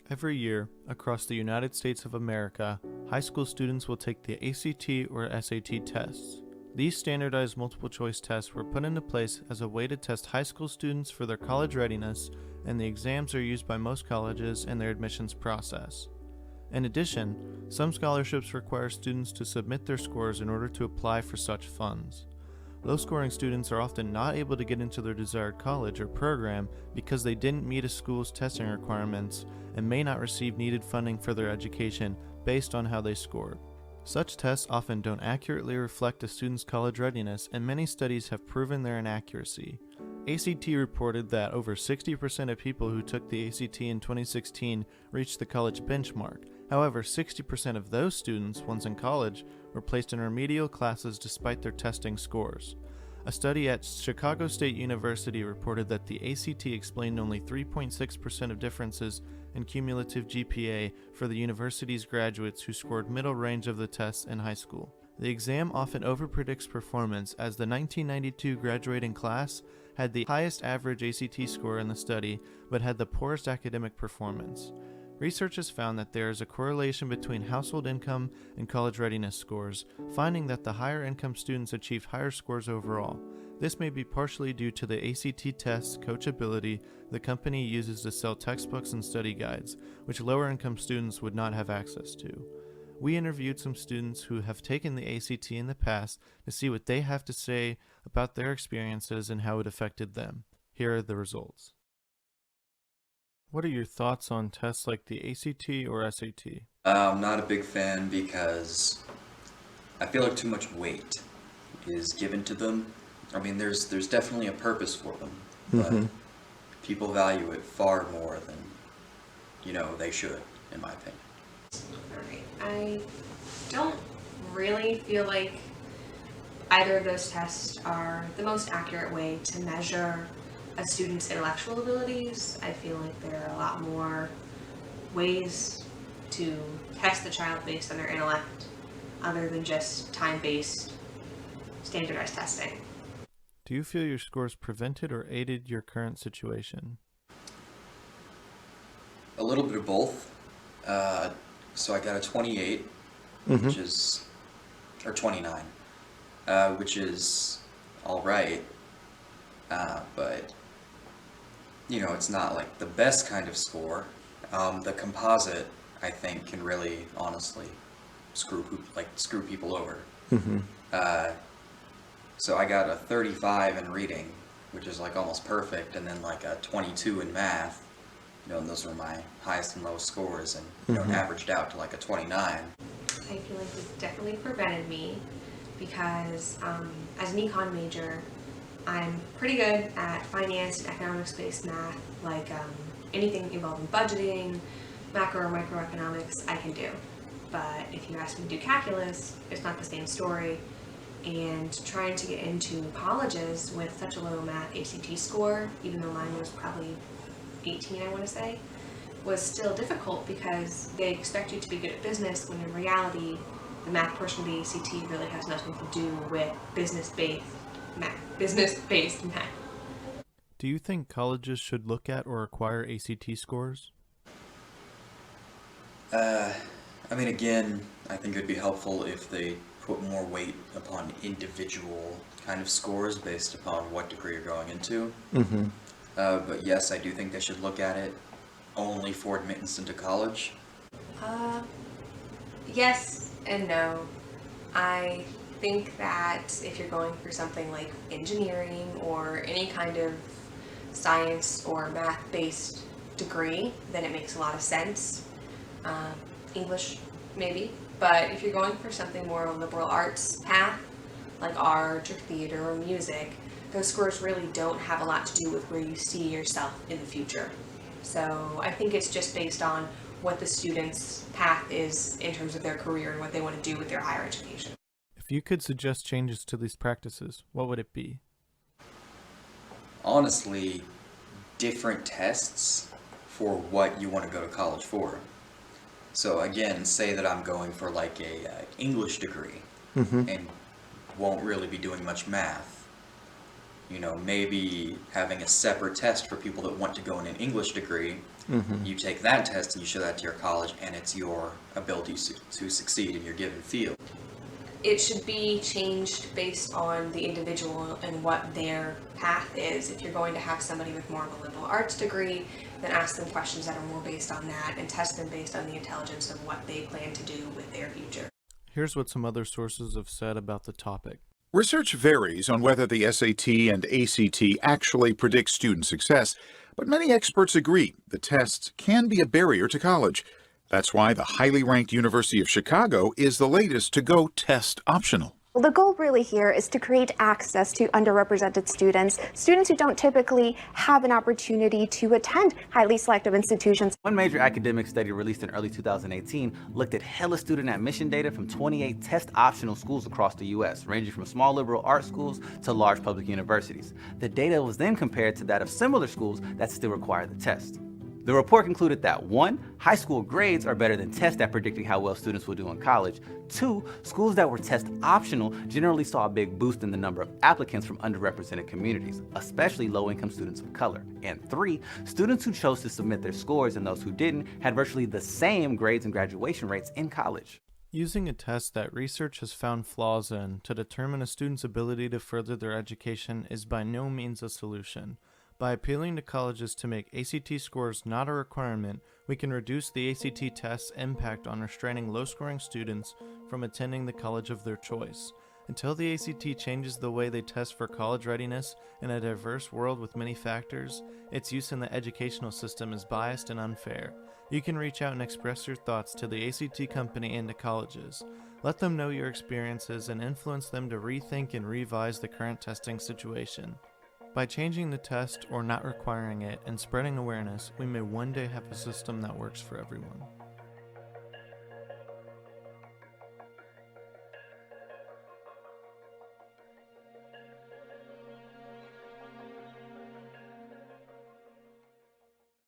Every year, across the United States of America, high school students will take the ACT or SAT tests. These standardized multiple choice tests were put into place as a way to test high school students for their college readiness, and the exams are used by most colleges in their admissions process. In addition, some scholarships require students to submit their scores in order to apply for such funds. Low-scoring students are often not able to get into their desired college or program because they didn't meet a school's testing requirements and may not receive needed funding for their education based on how they scored. Such tests often don't accurately reflect a student's college readiness, and many studies have proven their inaccuracy. ACT reported that over 60% of people who took the ACT in 2016 reached the college benchmark. However, 60% of those students, once in college, were placed in remedial classes despite their testing scores. A study at Chicago State University reported that the ACT explained only 3.6% of differences in cumulative GPA for the university's graduates who scored middle range of the tests in high school. The exam often overpredicts performance, as the 1992 graduating class had the highest average ACT score in the study but had the poorest academic performance. Research has found that there is a correlation between household income and college readiness scores, finding that the higher income students achieved higher scores overall. This may be partially due to the ACT test's coachability the company uses to sell textbooks and study guides, which lower income students would not have access to. We interviewed some students who have taken the ACT in the past to see what they have to say about their experiences and how it affected them. Here are the results. What are your thoughts on tests like the ACT or SAT? I'm not a big fan because I feel like too much weight is given to them. I mean, there's definitely a purpose for them, but people value it far more than, they should, in my opinion. Alright, I don't really feel like either of those tests are the most accurate way to measure a student's intellectual abilities. I feel like there are a lot more ways to test the child based on their intellect other than just time-based standardized testing. Do you feel your scores prevented or aided your current situation? A little bit of both. So I got a 28, which is, or 29, which is all right, but it's not like the best kind of score. The composite, I think, can really, honestly, screw people over. So I got a 35 in reading, which is like almost perfect, and then like a 22 in math. And those were my highest and lowest scores, and it averaged out to like a 29. I feel like this definitely prevented me because as an econ major, I'm pretty good at finance and economics-based math, like anything involving budgeting, macro or microeconomics, I can do. But if you ask me to do calculus, it's not the same story. And trying to get into colleges with such a low math ACT score, even though mine was probably 18, I want to say, was still difficult because they expect you to be good at business when in reality the math portion of the ACT really has nothing to do with business-based math. Do you think colleges should look at or require ACT scores? Again, I think it'd be helpful if they put more weight upon individual kind of scores based upon what degree you're going into. But yes, I do think they should look at it only for admittance into college. Yes and no. I think that if you're going for something like engineering or any kind of science or math-based degree, then it makes a lot of sense. English, maybe. But if you're going for something more of a liberal arts path, like art or theater or music, those scores really don't have a lot to do with where you see yourself in the future. So I think it's just based on what the student's path is in terms of their career and what they want to do with their higher education. If you could suggest changes to these practices, what would it be? Honestly, different tests for what you want to go to college for. So again, say that I'm going for like a English degree and won't really be doing much math. Maybe having a separate test for people that want to go in an English degree You take that test and you show that to your college, and it's your ability to succeed in your given field. It should be changed based on the individual and what their path is. If you're going to have somebody with more of a liberal arts degree, then ask them questions that are more based on that and test them based on the intelligence of what they plan to do with their future. Here's what some other sources have said about the topic. Research varies on whether the SAT and ACT actually predict student success, but many experts agree the tests can be a barrier to college. That's why the highly ranked University of Chicago is the latest to go test optional. Well, the goal really here is to create access to underrepresented students who don't typically have an opportunity to attend highly selective institutions. One major academic study released in early 2018 looked at hella student admission data from 28 test-optional schools across the U.S., ranging from small liberal arts schools to large public universities. The data was then compared to that of similar schools that still require the test. The report concluded that 1. High school grades are better than tests at predicting how well students will do in college. 2. Schools that were test optional generally saw a big boost in the number of applicants from underrepresented communities, especially low-income students of color. And 3. Students who chose to submit their scores and those who didn't had virtually the same grades and graduation rates in college. Using a test that research has found flaws in to determine a student's ability to further their education is by no means a solution. By appealing to colleges to make ACT scores not a requirement, we can reduce the ACT test's impact on restraining low-scoring students from attending the college of their choice. Until the ACT changes the way they test for college readiness in a diverse world with many factors, its use in the educational system is biased and unfair. You can reach out and express your thoughts to the ACT company and to colleges. Let them know your experiences and influence them to rethink and revise the current testing situation. By changing the test or not requiring it and spreading awareness, we may one day have a system that works for everyone.